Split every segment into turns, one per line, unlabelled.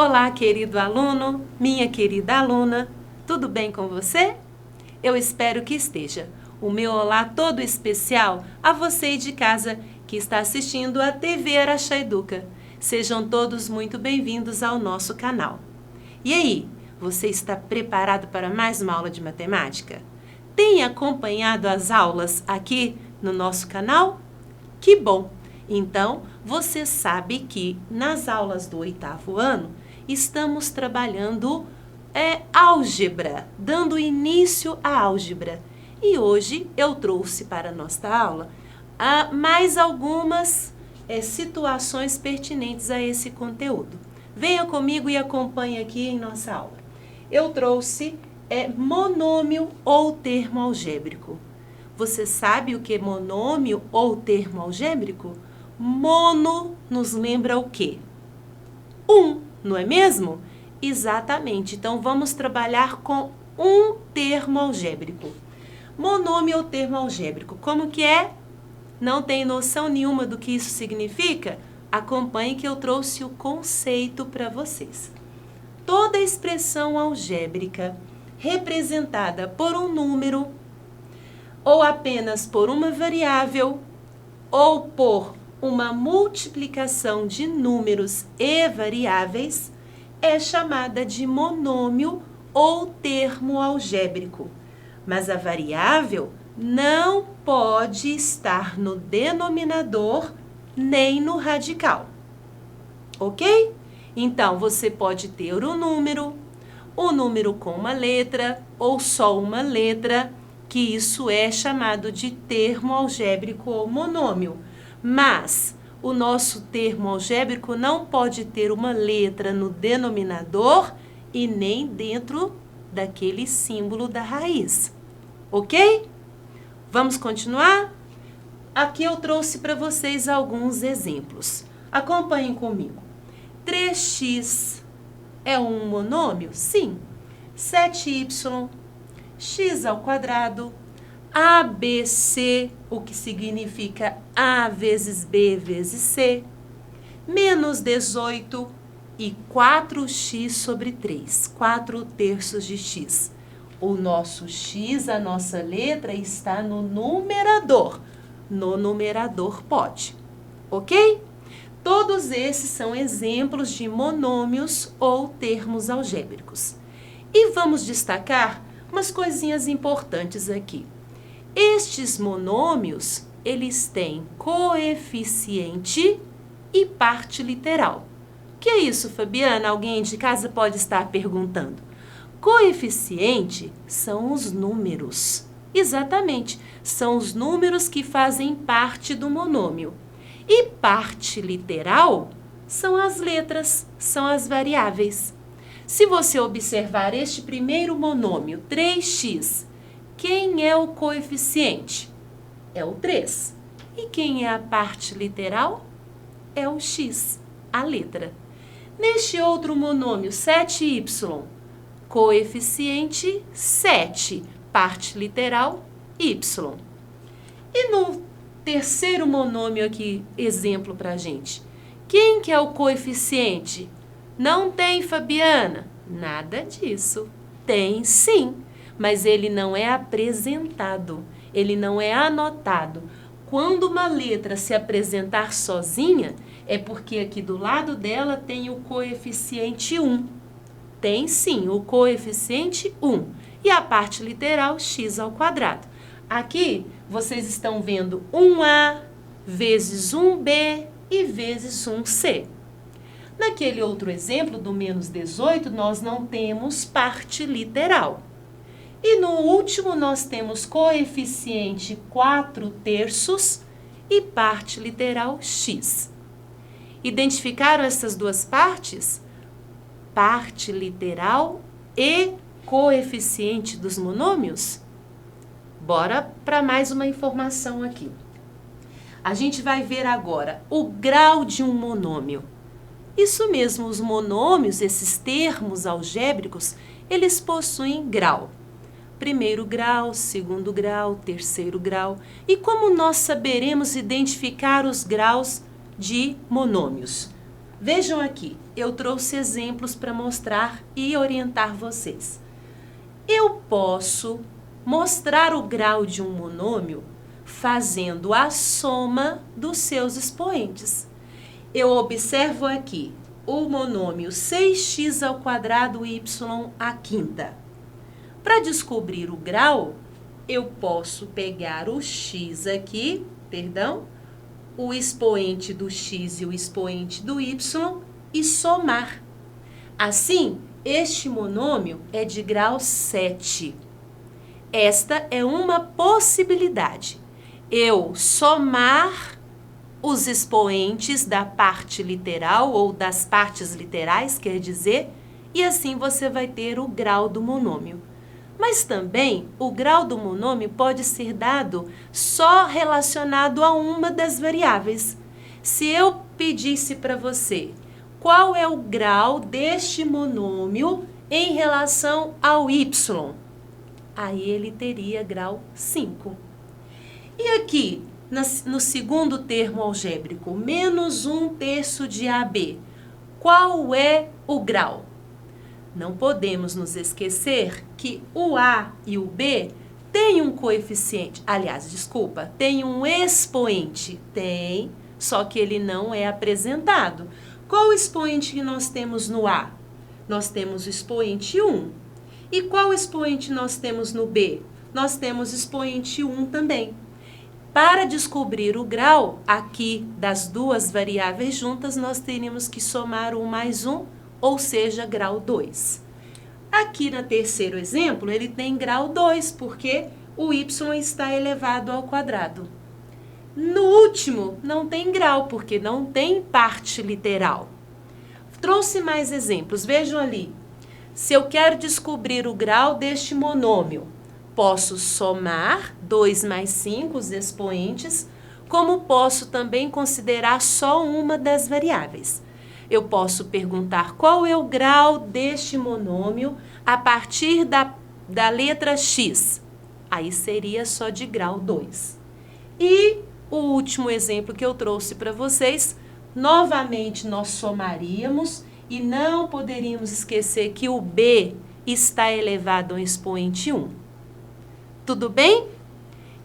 Olá, querido aluno, minha querida aluna, tudo bem com você? Eu espero que esteja. O meu olá todo especial a você de casa que está assistindo a TV Araxá Educa. Sejam todos muito bem-vindos ao nosso canal. E aí, você está preparado para mais uma aula de matemática? Tem acompanhado as aulas aqui no nosso canal? Que bom! Então, você sabe que nas aulas do 8º ano, estamos trabalhando álgebra, dando início à álgebra. E hoje eu trouxe para a nossa aula mais algumas situações pertinentes a esse conteúdo. Venha comigo e acompanhe aqui em nossa aula. Eu trouxe monômio ou termo algébrico. Você sabe o que é monômio ou termo algébrico? Mono nos lembra o quê? Não é mesmo? Exatamente. Então, vamos trabalhar com um termo algébrico. Monômio ou termo algébrico. Como que é? Não tem noção nenhuma do que isso significa? Acompanhe que eu trouxe o conceito para vocês. Toda expressão algébrica representada por um número, ou apenas por uma variável, ou por uma multiplicação de números e variáveis, é chamada de monômio ou termo algébrico. Mas a variável não pode estar no denominador nem no radical. Ok? Então, você pode ter o número com uma letra ou só uma letra, que isso é chamado de termo algébrico ou monômio. Mas o nosso termo algébrico não pode ter uma letra no denominador e nem dentro daquele símbolo da raiz. Ok? Vamos continuar? Aqui eu trouxe para vocês alguns exemplos. Acompanhem comigo. 3x é um monômio? Sim. 7y, x ao quadrado, ABC, o que significa A vezes B vezes C, menos 18 e 4x sobre 3, 4 terços de x. O nosso x, a nossa letra, está no numerador. No numerador pode, ok? Todos esses são exemplos de monômios ou termos algébricos. E vamos destacar umas coisinhas importantes aqui. Estes monômios, eles têm coeficiente e parte literal. O que é isso, Fabiana? Alguém de casa pode estar perguntando. Coeficiente são os números. Exatamente, são os números que fazem parte do monômio. E parte literal são as letras, são as variáveis. Se você observar este primeiro monômio, 3x, quem é o coeficiente? É o 3. E quem é a parte literal? É o x, a letra. Neste outro monômio, 7y, coeficiente 7, parte literal y. E no terceiro monômio aqui, exemplo para a gente. Quem que é o coeficiente? Não tem, Fabiana? Nada disso. Tem sim, mas ele não é apresentado, ele não é anotado. Quando uma letra se apresentar sozinha, é porque aqui do lado dela tem o coeficiente 1. Tem sim, o coeficiente 1. E a parte literal, x ao quadrado. Aqui, vocês estão vendo 1a vezes 1b e vezes 1c. Naquele outro exemplo do menos 18, nós não temos parte literal. E no último, nós temos coeficiente 4 terços e parte literal x. Identificaram essas duas partes? Parte literal e coeficiente dos monômios? Bora para mais uma informação aqui. A gente vai ver agora o grau de um monômio. Isso mesmo, os monômios, esses termos algébricos, eles possuem grau. Primeiro grau, segundo grau, terceiro grau. E como nós saberemos identificar os graus de monômios? Vejam aqui, eu trouxe exemplos para mostrar e orientar vocês. Eu posso mostrar o grau de um monômio fazendo a soma dos seus expoentes. Eu observo aqui o monômio 6x² y à quinta. Para descobrir o grau, eu posso pegar o x aqui, o expoente do x e o expoente do y e somar. Assim, este monômio é de grau 7. Esta é uma possibilidade. Eu somar os expoentes da parte literal ou das partes literais, quer dizer, e assim você vai ter o grau do monômio. Mas também o grau do monômio pode ser dado só relacionado a uma das variáveis. Se eu pedisse para você qual é o grau deste monômio em relação ao y, aí ele teria grau 5. E aqui, no segundo termo algébrico, menos 1/3 de AB, qual é o grau? Não podemos nos esquecer que o A e o B têm um coeficiente, tem um expoente, só que ele não é apresentado. Qual o expoente que nós temos no A? Nós temos o expoente 1. E qual expoente nós temos no B? Nós temos expoente 1 também. Para descobrir o grau, aqui das duas variáveis juntas, nós teríamos que somar 1 mais 1, ou seja, grau 2. Aqui no terceiro exemplo, ele tem grau 2, porque o y está elevado ao quadrado. No último, não tem grau, porque não tem parte literal. Trouxe mais exemplos, vejam ali. Se eu quero descobrir o grau deste monômio, posso somar 2 mais 5, os expoentes, como posso também considerar só uma das variáveis. Eu posso perguntar qual é o grau deste monômio a partir da letra x. Aí seria só de grau 2. E o último exemplo que eu trouxe para vocês, novamente nós somaríamos e não poderíamos esquecer que o b está elevado ao expoente 1. Tudo bem?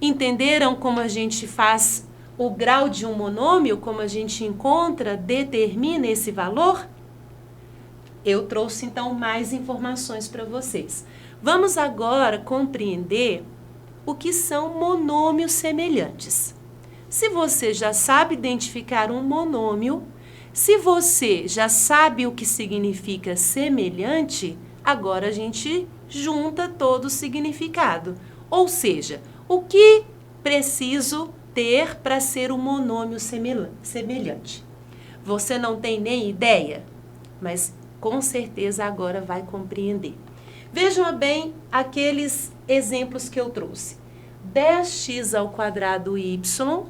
Entenderam como a gente faz o grau de um monômio, como a gente encontra, determina esse valor? Eu trouxe, então, mais informações para vocês. Vamos agora compreender o que são monômios semelhantes. Se você já sabe identificar um monômio, se você já sabe o que significa semelhante, agora a gente junta todo o significado. Ou seja, o que preciso ter para ser um monômio semelhante? Você não tem nem ideia, mas com certeza agora vai compreender. Vejam bem aqueles exemplos que eu trouxe. 10x² y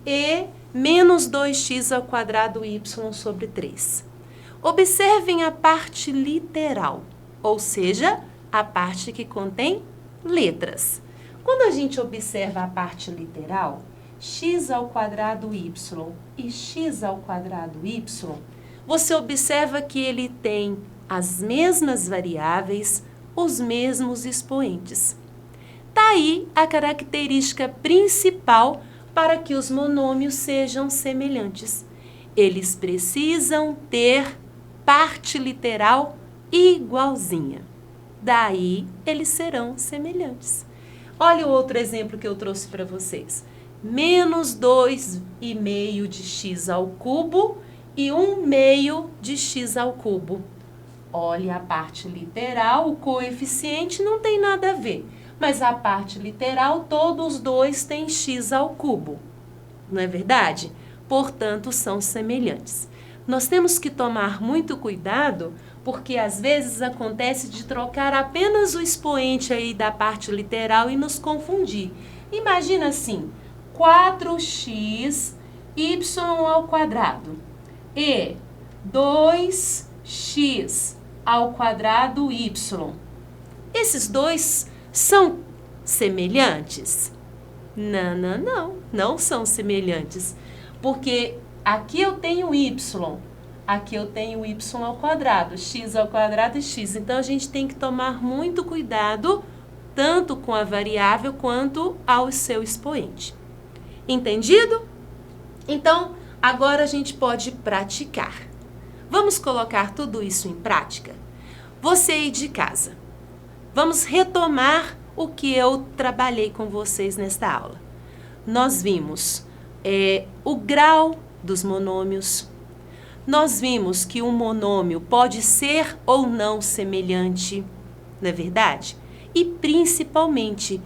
e menos 2x² y sobre 3. Observem a parte literal, ou seja, a parte que contém letras. Quando a gente observa a parte literal, x² y e x² y, você observa que ele tem as mesmas variáveis, os mesmos expoentes. Daí a característica principal para que os monômios sejam semelhantes. Eles precisam ter parte literal igualzinha. Daí eles serão semelhantes. Olha o outro exemplo que eu trouxe para vocês. Menos 2,5 de x ao cubo e 1/2 de x ao cubo. Olha a parte literal, o coeficiente não tem nada a ver. Mas a parte literal, todos os dois têm x ao cubo. Não é verdade? Portanto, são semelhantes. Nós temos que tomar muito cuidado, porque às vezes acontece de trocar apenas o expoente aí da parte literal e nos confundir. Imagina assim, 4x y² e 2x² y. Esses dois são semelhantes? Não são semelhantes. Porque aqui eu tenho y, Aqui eu tenho y ao quadrado, x ao quadrado e x. Então, a gente tem que tomar muito cuidado, tanto com a variável quanto ao seu expoente. Entendido? Então, agora a gente pode praticar. Vamos colocar tudo isso em prática? Você aí de casa, vamos retomar o que eu trabalhei com vocês nesta aula. Nós vimos o grau dos monômios. Nós vimos que um monômio pode ser ou não semelhante, não é verdade? E principalmente,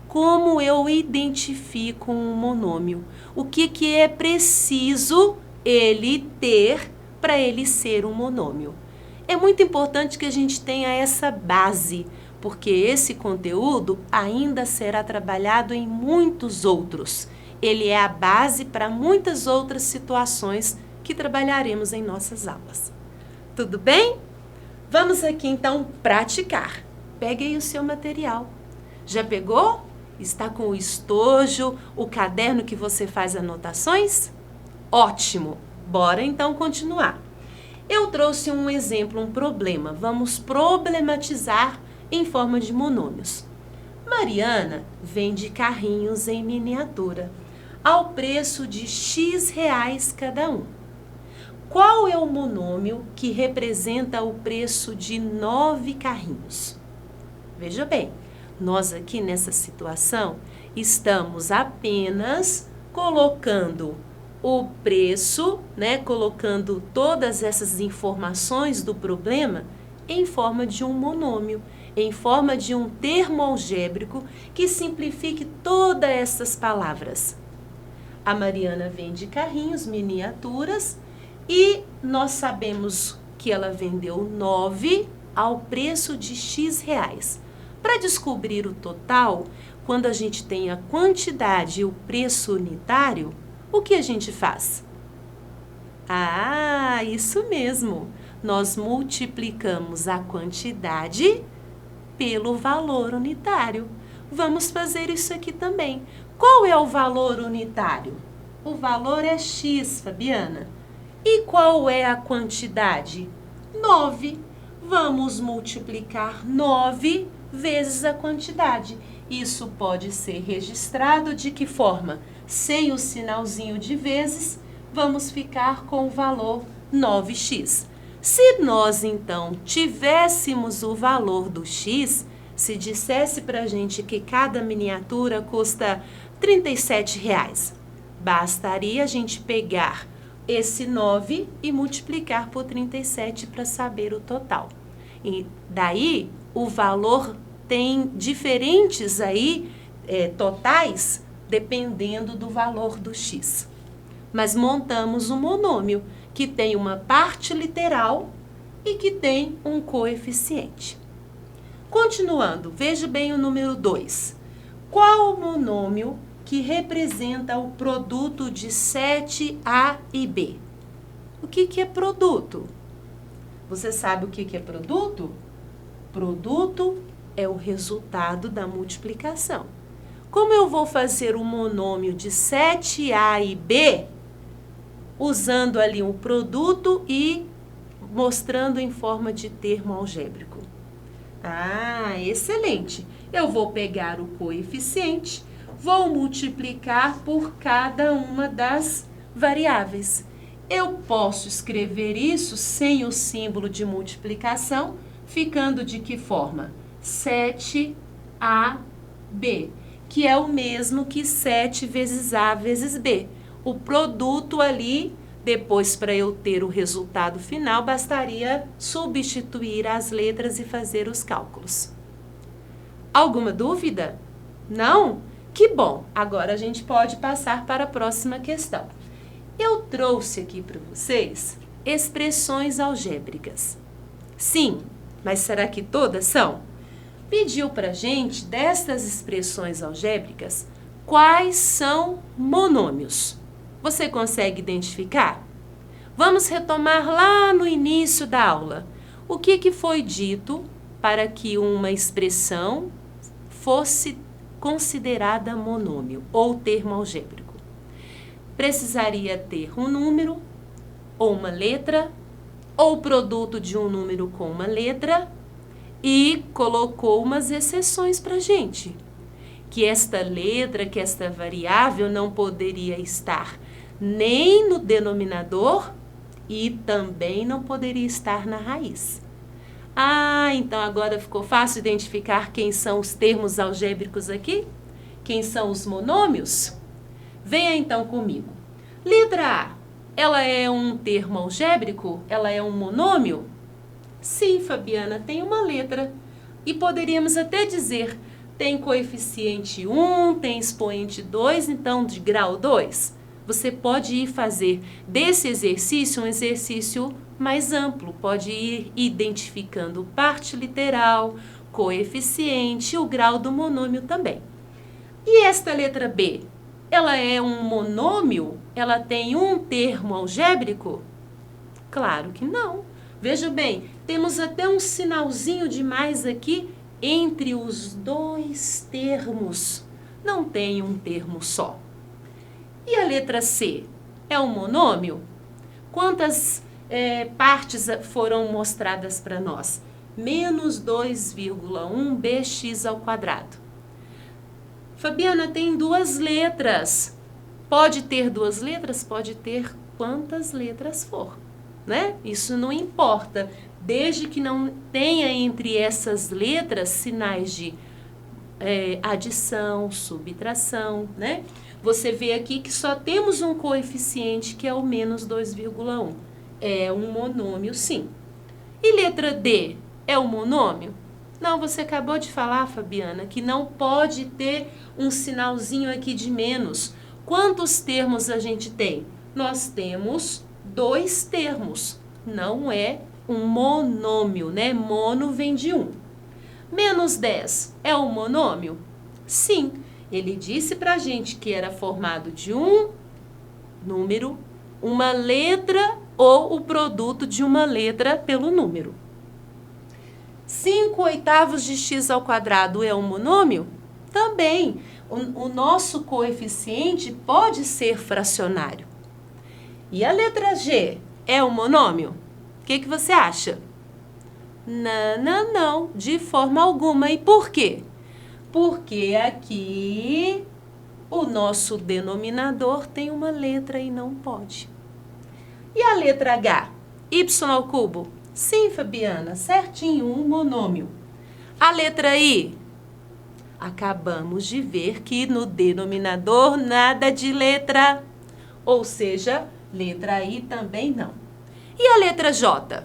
como eu identifico um monômio? O que é preciso ele ter para ele ser um monômio? É muito importante que a gente tenha essa base, porque esse conteúdo ainda será trabalhado em muitos outros. Ele é a base para muitas outras situações que trabalharemos em nossas aulas. Tudo bem? Vamos aqui então praticar. Pegue aí o seu material. Já pegou? Está com o estojo, o caderno que você faz anotações? Ótimo! Bora então continuar. Eu trouxe um exemplo, um problema. Vamos problematizar em forma de monômios. Mariana vende carrinhos em miniatura ao preço de X reais cada um. Qual é o monômio que representa o preço de 9 carrinhos? Veja bem, nós aqui nessa situação estamos apenas colocando o preço, colocando todas essas informações do problema em forma de um monômio, em forma de um termo algébrico que simplifique todas essas palavras. A Mariana vende carrinhos, miniaturas, e nós sabemos que ela vendeu 9 ao preço de X reais. Para descobrir o total, quando a gente tem a quantidade e o preço unitário, o que a gente faz? Ah, isso mesmo! Nós multiplicamos a quantidade pelo valor unitário. Vamos fazer isso aqui também. Qual é o valor unitário? O valor é X, Fabiana. E qual é a quantidade? 9. Vamos multiplicar 9 vezes a quantidade. Isso pode ser registrado de que forma? Sem o sinalzinho de vezes, vamos ficar com o valor 9x. Se nós, então, tivéssemos o valor do x, se dissesse para a gente que cada miniatura custa R$37, bastaria a gente pegar esse 9 e multiplicar por 37 para saber o total. E daí, o valor tem diferentes aí, totais, dependendo do valor do x. Mas montamos um monômio que tem uma parte literal e que tem um coeficiente. Continuando, veja bem o número 2. Qual o monômio que representa o produto de 7A e B? O que é produto? Você sabe o que é produto? Produto é o resultado da multiplicação. Como eu vou fazer o monômio de 7A e B, usando ali um produto e mostrando em forma de termo algébrico? Ah, excelente! Eu vou pegar o coeficiente, vou multiplicar por cada uma das variáveis. Eu posso escrever isso sem o símbolo de multiplicação, ficando de que forma? 7AB, que é o mesmo que 7 vezes A vezes B. O produto ali, depois para eu ter o resultado final, bastaria substituir as letras e fazer os cálculos. Alguma dúvida? Não? Que bom! Agora a gente pode passar para a próxima questão. Eu trouxe aqui para vocês expressões algébricas. Sim, mas será que todas são? Pediu para a gente, destas expressões algébricas, quais são monômios. Você consegue identificar? Vamos retomar lá no início da aula. O que foi dito para que uma expressão fosse considerada monômio ou termo algébrico? Precisaria ter um número, ou uma letra, ou produto de um número com uma letra, e colocou umas exceções para a gente. Que esta letra, que esta variável não poderia estar nem no denominador e também não poderia estar na raiz. Ah, então agora ficou fácil identificar quem são os termos algébricos aqui? Quem são os monômios? Venha então comigo. Letra A, ela é um termo algébrico? Ela é um monômio? Sim, Fabiana, tem uma letra. E poderíamos até dizer, tem coeficiente 1, tem expoente 2, então de grau 2. Você pode ir fazer desse exercício um exercício mais amplo. Pode ir identificando parte literal, coeficiente e o grau do monômio também. E esta letra B? Ela é um monômio? Ela tem um termo algébrico? Claro que não. Veja bem, temos até um sinalzinho de mais aqui entre os dois termos. Não tem um termo só. E a letra C? É um monômio? Quantas partes foram mostradas para nós? Menos 2,1 bx ao quadrado. Fabiana, tem duas letras. Pode ter duas letras? Pode ter quantas letras for, né? Isso não importa, desde que não tenha entre essas letras sinais de adição, subtração, né? Você vê aqui que só temos um coeficiente que é o menos 2,1. É um monômio, sim. E letra D, é um monômio? Não, você acabou de falar, Fabiana, que não pode ter um sinalzinho aqui de menos. Quantos termos a gente tem? Nós temos 2 termos. Não é um monômio, né? Mono vem de 1. Menos 10 é um monômio? Sim. Ele disse pra gente que era formado de um número, uma letra ou o produto de uma letra pelo número. 5/8 de x ao quadrado é um monômio? Também. O nosso coeficiente pode ser fracionário. E a letra G é um monômio? O que você acha? Não, de forma alguma. E por quê? Porque aqui o nosso denominador tem uma letra e não pode. E a letra H? Y ao cubo? Sim, Fabiana, certinho, um monômio. A letra I? Acabamos de ver que no denominador nada de letra, ou seja, letra I também não. E a letra J?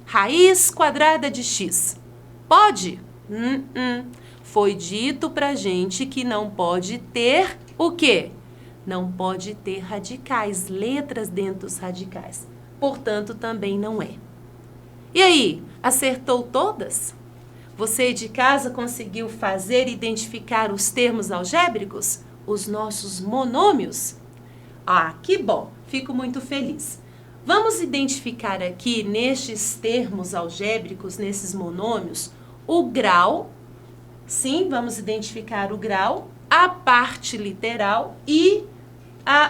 Raiz quadrada de x. Pode? Foi dito pra gente que não pode ter o quê? Não pode ter radicais, letras dentro dos radicais. Portanto, também não é. E aí, acertou todas? Você de casa conseguiu fazer e identificar os termos algébricos? Os nossos monômios? Ah, que bom! Fico muito feliz. Vamos identificar aqui, nestes termos algébricos, nesses monômios, o grau. Sim, vamos identificar o grau, a parte literal e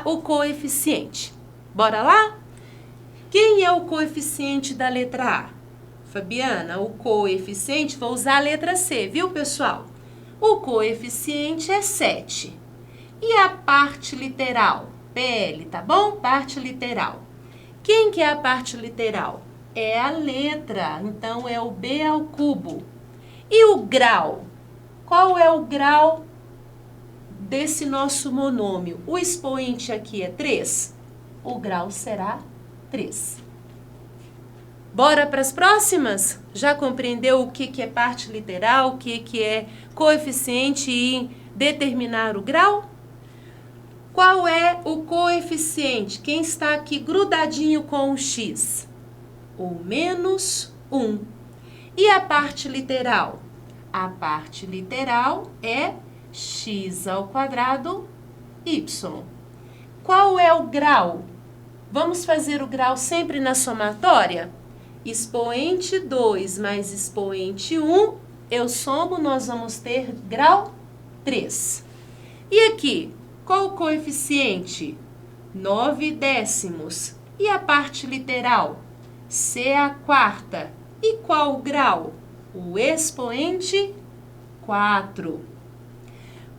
o coeficiente. Bora lá? Quem é o coeficiente da letra A? Fabiana, o coeficiente, vou usar a letra C, viu, pessoal? O coeficiente é 7. E a parte literal? PL, tá bom? Parte literal. Quem que é a parte literal? É a letra, então é o B ao cubo. E o grau? Qual é o grau desse nosso monômio? O expoente aqui é 3. O grau será 3. Bora para as próximas? Já compreendeu o que é parte literal, o que é coeficiente e determinar o grau? Qual é o coeficiente? Quem está aqui grudadinho com o x? O menos 1. E a parte literal? A parte literal é x ao quadrado y. Qual é o grau? Vamos fazer o grau sempre na somatória? Expoente 2 mais expoente 1, eu somo, nós vamos ter grau 3. E aqui, qual o coeficiente? 9 décimos. E a parte literal? C é a quarta. E qual o grau? O expoente 4.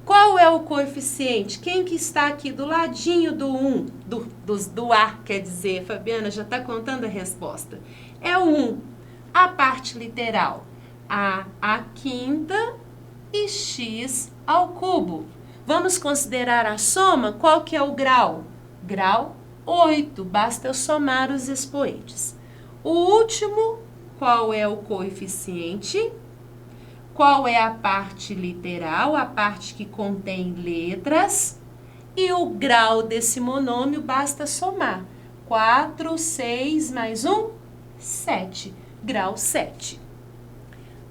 Qual é o coeficiente? Quem que está aqui do ladinho do 1? Do A, quer dizer, Fabiana já está contando a resposta. É o 1. A parte literal, A à quinta e X ao cubo. Vamos considerar a soma? Qual que é o grau? Grau 8. Basta eu somar os expoentes. O último, qual é o coeficiente? Qual é a parte literal, a parte que contém letras? E o grau desse monômio basta somar. 4, 6 mais 1, 7. Grau 7.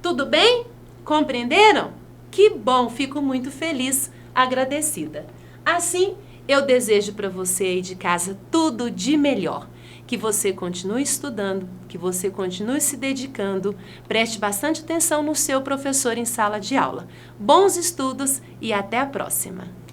Tudo bem? Compreenderam? Que bom, fico muito feliz, agradecida. Assim, eu desejo para você aí de casa tudo de melhor. Que você continue estudando, que você continue se dedicando, preste bastante atenção no seu professor em sala de aula. Bons estudos e até a próxima!